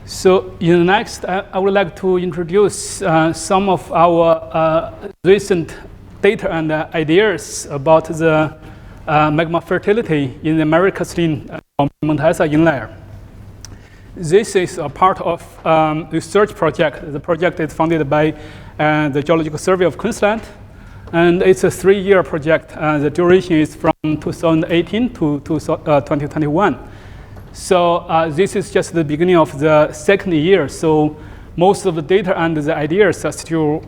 So in the next, I would like to introduce some of our recent data and ideas about the magma fertility in the Mare-Kathleen Montesa inlier. This is a part of research project. The project is funded by the Geological Survey of Queensland, and it's a 3-year project. The duration is from 2018 to 2021. So this is just the beginning of the second year. So most of the data and the ideas are still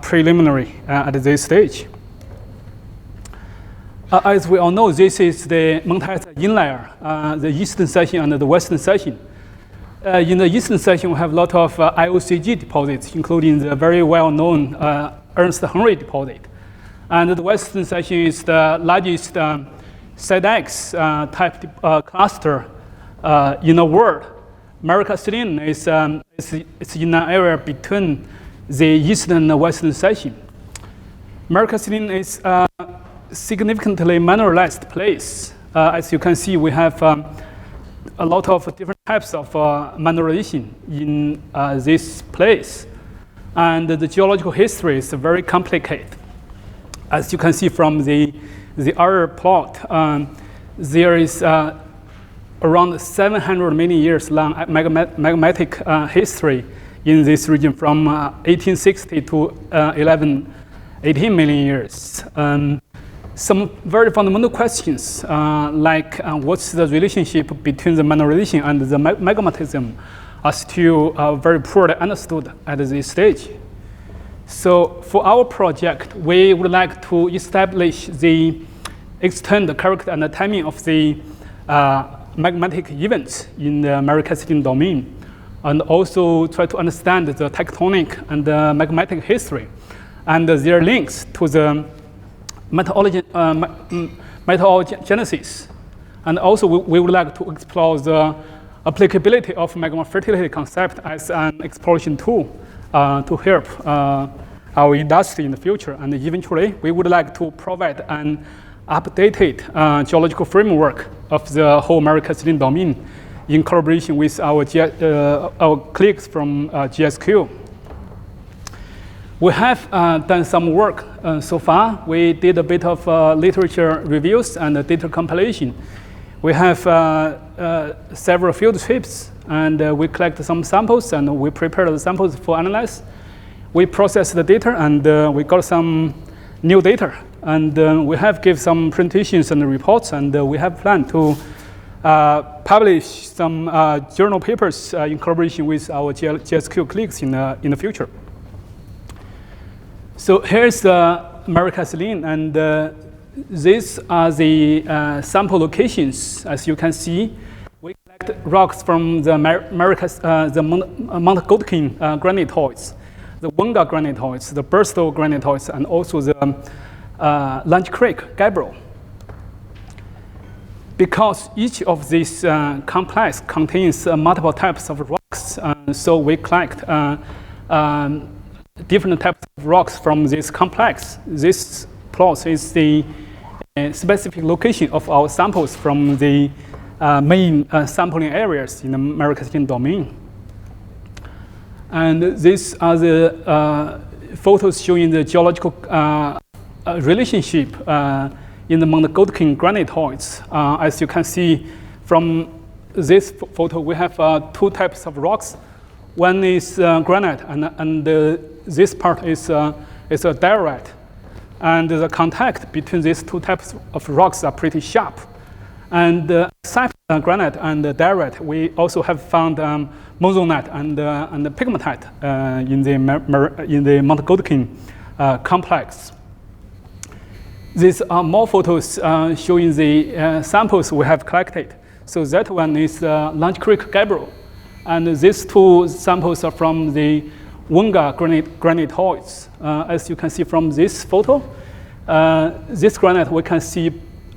preliminary at this stage. As we all know, this is the Montesa inlier, the eastern section and the western section. In the eastern section, we have a lot of IOCG deposits, including the very well-known Ernst Henry deposit. And the western section is the largest SEDEX type cluster in the world. Mare-Kathleen is in an area between the eastern and the western section. Mare-Kathleen is a significantly mineralized place. As you can see, we have a lot of different types of mineralization in this place. And the geological history is very complicated. As you can see from the other plot, there is around 700 million years long magmatic history in this region from 1860 to 18 million years. Some very fundamental questions like what's the relationship between the mineralization and the magmatism are still very poorly understood at this stage. So for our project, we would like to establish the extent, the character, and the timing of the magmatic events in the Mare-Kathleen domain, and also try to understand the tectonic and the magmatic history and their links to the metallogenesis. And also we would like to explore the applicability of magma fertility concept as an exploration tool to help our industry in the future. And eventually, we would like to provide an updated geological framework of the whole Mare-Kathleen domain in collaboration with our colleagues from GSQ. We have done some work so far. We did a bit of literature reviews and data compilation. We have several field trips, and we collect some samples, and we prepared the samples for analysis. We processed the data, and we got some new data. And we have given some presentations and reports, and we have planned to publish some journal papers in collaboration with our GSQ colleagues in the future. So here's the Mare-Kathleen, and these are the sample locations. As you can see, we collect rocks from the Mount Godkin granitoids, the Wonga granitoids, the Burstall granitoids, and also the Lunch Creek gabbro. Because each of these complex contains multiple types of rocks, so we collect different types of rocks from this complex. This plot is the specific location of our samples from the main sampling areas in the Mare-Kathleen domain. And these are the photos showing the geological relationship in the Mount Godkin granitoids. As you can see from this photo, we have two types of rocks. One is granite, and this part is a diorite. And the contact between these two types of rocks are pretty sharp. And aside from granite and diorite, we also have found monzonite and pegmatite in the Mount Godkin complex. These are more photos showing the samples we have collected. So that one is Lunch Creek gabbro. And these two samples are from the Wonga granitoids. As you can see from this photo, this granite, we can see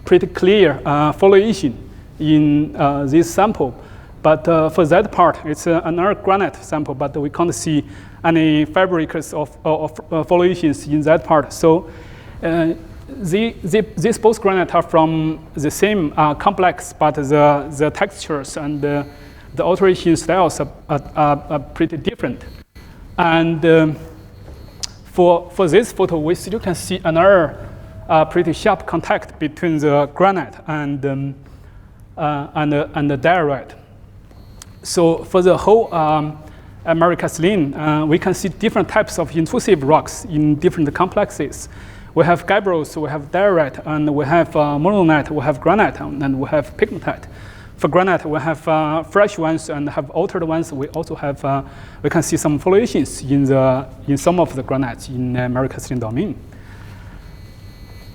pretty clear foliation in this sample. But for that part, it's another granite sample, but we can't see any fibrous of foliations in that part. So these both granites are from the same complex, but the textures and the alteration styles are pretty different. And for this photo, we still can see another pretty sharp contact between the granite and the diorite. So for the whole Kathleen, we can see different types of intrusive rocks in different complexes. We have gabbros, we have diorite, and we have monazite, we have granite, and we have pegmatite. For granite, we have fresh ones and have altered ones. We also have, we can see some foliations in some of the granites in Kathleen domain.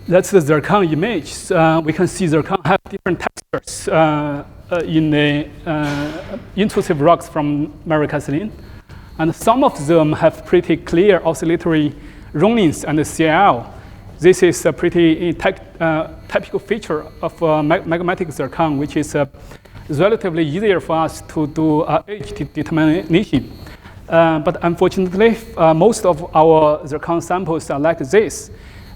That's the zircon image. We can see zircon have different textures in the intrusive rocks from Kathleen. And some of them have pretty clear oscillatory rollings and CIL. This is a pretty typical feature of magmatic zircon, which is relatively easier for us to do age determination. But unfortunately, most of our zircon samples are like this,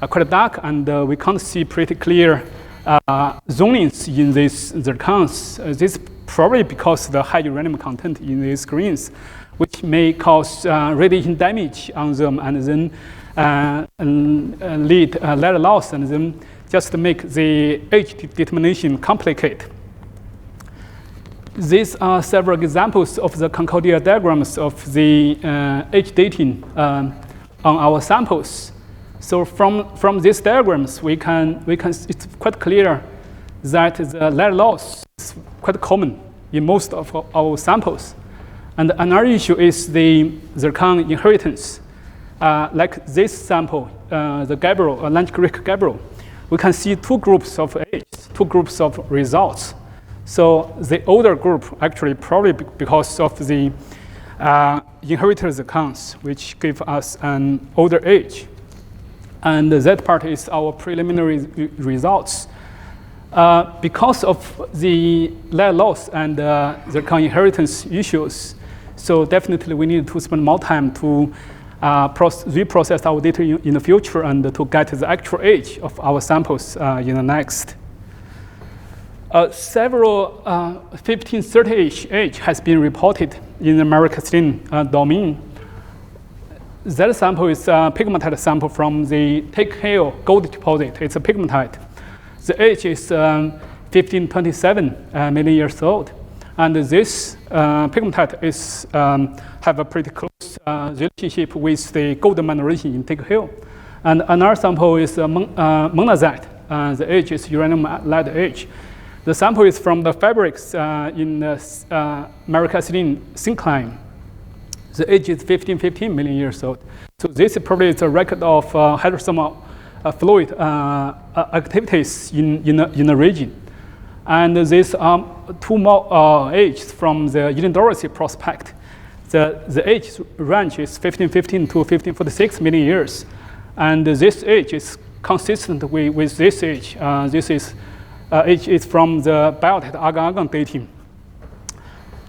quite dark, and we can't see pretty clear zonings in these zircons. This is probably because of the high uranium content in these grains, which may cause radiation damage on them and then lead lead loss, and then just make the age determination complicated. These are several examples of the Concordia diagrams of the age dating on our samples. So from these diagrams, we can it's quite clear that the lead loss is quite common in most of our samples. And another issue is the zircon inheritance. Like this sample, the gabbro, Lange-Crick gabbro, we can see two groups of ages, two groups of results. So the older group actually probably because of the inherited zircons, which give us an older age. And that part is our preliminary results. Because of the lead loss and zircon inheritance issues, so definitely we need to spend more time to reprocess our data in the future and to get the actual age of our samples in the next. Several 1530-ish age has been reported in the Kathleen domain. That sample is a pegmatite sample from the Take Hill gold deposit. It's a pegmatite. The age is 1527 million years old. And this pegmatite is, have a pretty close relationship with the gold mineralization in Take Hill. And another sample is monazite. The age is uranium lead age. The sample is from the fabrics in Kathleen syncline. The age is 1515 million years old. So this probably is a record of hydrothermal fluid activities in the region. And these are two more ages from the Illinois prospect. The age range is 1515 to 1546 million years. And this age is consistent with this age. This age is from the biotite agar-agar dating.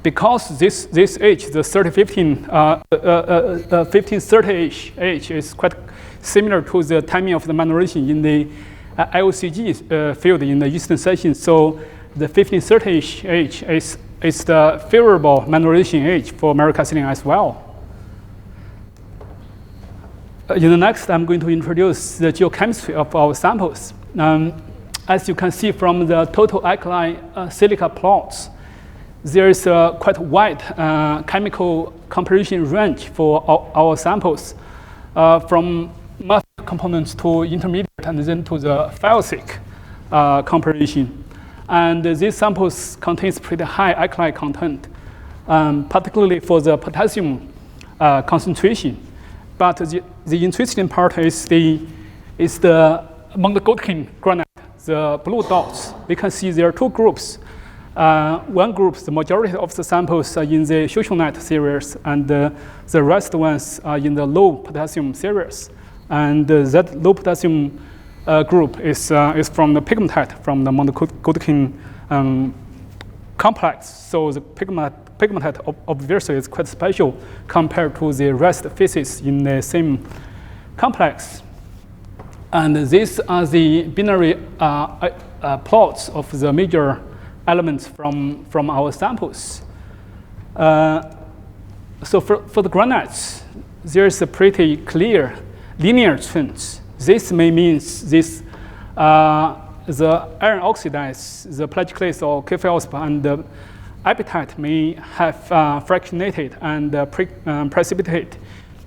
Because this age, the 1530-ish age, is quite similar to the timing of the mineralization in the IOCG field in the eastern section. So the 1530-ish age is the favorable mineralization age for Kathleen as well. In the next, I'm going to introduce the geochemistry of our samples. As you can see from the total alkaline silica plots, there is a quite wide chemical composition range for our samples, from massive components to intermediate and then to the physic composition. And these samples contains pretty high alkali content, particularly for the potassium concentration. But the interesting part is among the Goldkin granite, the blue dots. We can see there are two groups. One group, the majority of the samples are in the socialite series, and the rest ones are in the low potassium series. And that low potassium group is from the pegmatite, from the Goldkin complex. So the pegmatite obviously is quite special compared to the rest pieces in the same complex. And these are the binary plots of the major elements from our samples. So for the granites, there's a pretty clear linear twins. This may mean this the iron oxidase, the plagioclase or K-feldspar, and the apatite may have fractionated and precipitate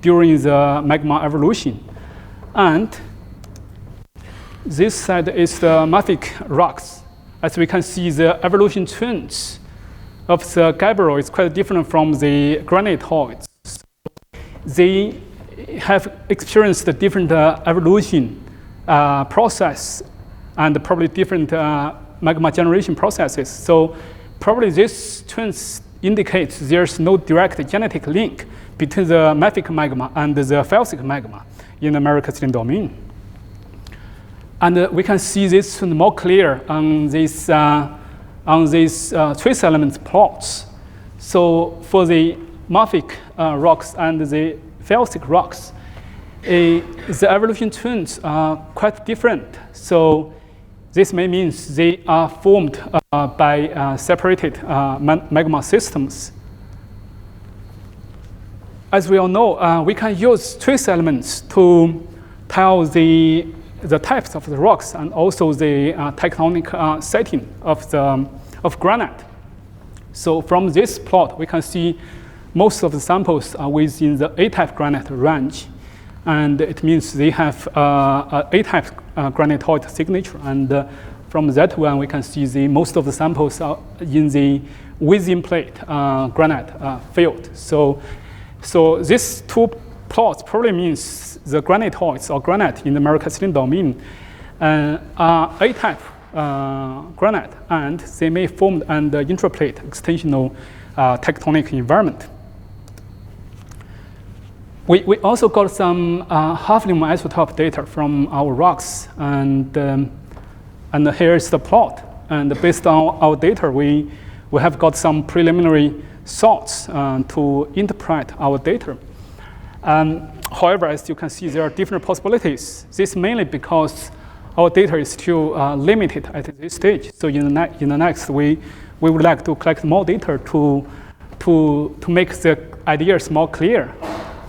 during the magma evolution. And this side is the mafic rocks. As we can see, the evolution twins of the gabbro is quite different from the granitoids. They have experienced a different evolution process and probably different magma generation processes. So probably these twins indicate there's no direct genetic link between the mafic magma and the felsic magma in the American domain. And we can see this more clear on these trace elements plots. So for the mafic rocks and the felsic rocks, the evolution twins are quite different. So this may mean they are formed by separated magma systems. As we all know, we can use trace elements to tell the types of the rocks and also the tectonic setting of granite. So from this plot, we can see most of the samples are within the A-type granite range. And it means they have a A-type granitoid signature. And from that one, we can see most of the samples are in the within plate granite field. So these two plots probably means the granitoids or granite in the Mercastin domain are A-type granite, and they may form an intraplate extensional tectonic environment. We also got some hafnium isotope data from our rocks, and here is the plot. And based on our data, we have got some preliminary thoughts to interpret our data. However, as you can see, there are different possibilities. This mainly because our data is still limited at this stage. So in the next, we would like to collect more data to make the ideas more clear.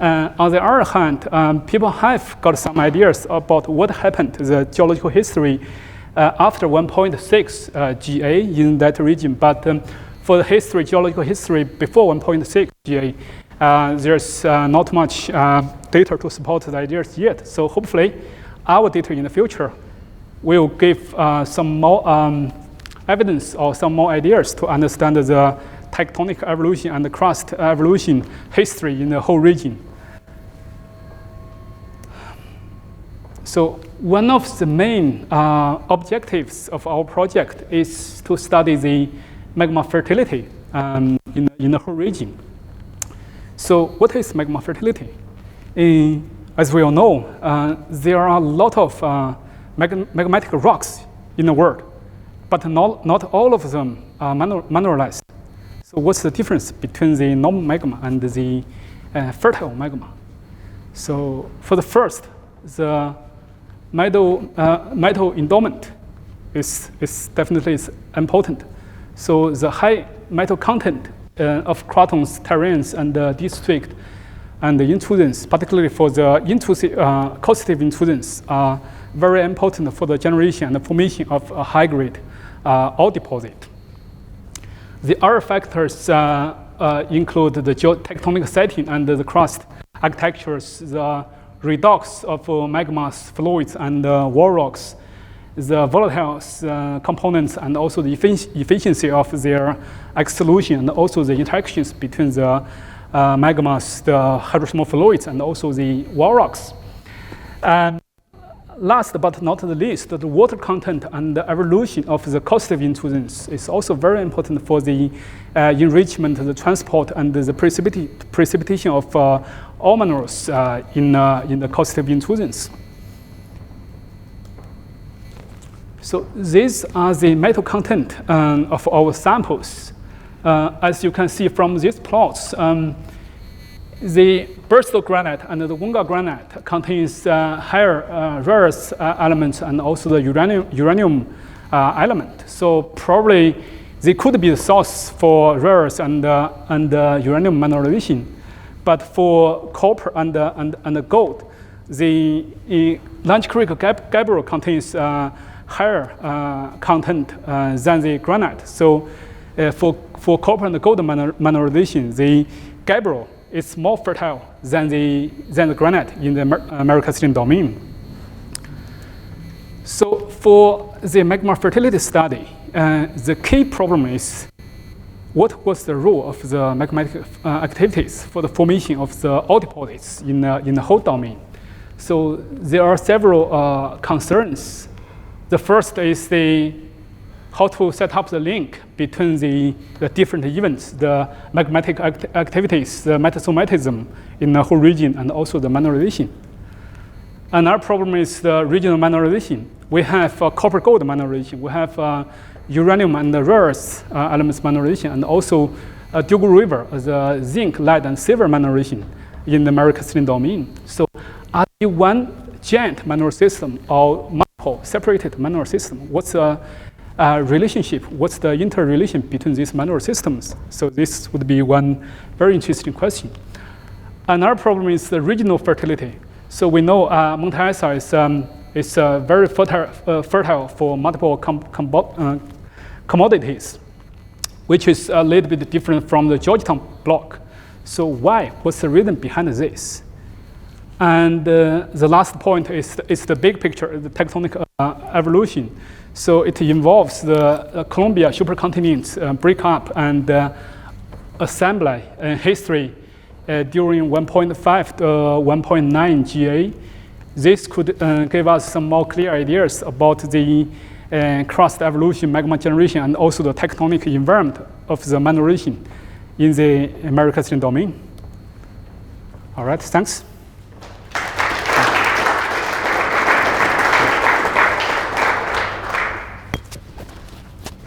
On the other hand, people have got some ideas about what happened to the geological history after 1.6 GA in that region. But for the geological history before 1.6 GA, there's not much data to support the ideas yet. So hopefully, our data in the future will give some more evidence or some more ideas to understand the tectonic evolution and the crust evolution history in the whole region. So one of the main objectives of our project is to study the magma fertility in the whole region. So what is magma fertility? As we all know, there are a lot of magmatic rocks in the world, but not all of them are mineralized. So what's the difference between the normal magma and the fertile magma? So for the first, the metal endowment is definitely important. So the high metal content of cratons, terrains, and district and the intrusions, particularly for the intrusive, causative intrusions, are very important for the generation and the formation of a high-grade ore deposit. The other factors include the geotectonic setting and the crust architectures, the redox of magmas, fluids, and wall rocks, the volatile components, and also the efficiency of their exsolution, and also the interactions between the magmas, the hydrothermal fluids, and also the wall rocks. And last but not the least, the water content and the evolution of the causative intrusions is also very important for the enrichment, the transport, and the precipitation of ore minerals in the causative intrusions. So these are the metal content of our samples. As you can see from these plots, the Burstall granite and the Wonga granite contains higher rarest elements and also the uranium element. So probably They could be the source for rare earths and uranium mineralization. But for copper and gold, the Lunch Creek gabbro contains higher content than the granite. So for copper and gold mineralization, the gabbro is more fertile than the granite in the American System domain. So for the magma fertility study, the key problem is what was the role of the magmatic activities for the formation of the ore deposits in the whole domain. So there are several concerns. The first is how to set up the link between the different events, the magmatic activities, the metasomatism in the whole region, and also the mineralization. Another problem is the regional mineralization. We have copper-gold mineralization. We have uranium and rare earth elements mineralization, and also Dugu River, the zinc, lead, and silver mineralization in the American System domain. So are they one giant mineral system or multiple separated mineral system? What's the relationship? What's the interrelation between these mineral systems? So this would be one very interesting question. Another problem is the regional fertility. So we know Mount Isa is very fertile for multiple commodities, which is a little bit different from the Georgetown block. So why? What's the reason behind this? And the last point is the big picture, the tectonic evolution. So it involves the Columbia supercontinent breakup and assembly history during 1.5 to 1.9 GA. This could give us some more clear ideas about the crust evolution, magma generation, and also the tectonic environment of the mineralization in the American System domain. All right, thanks.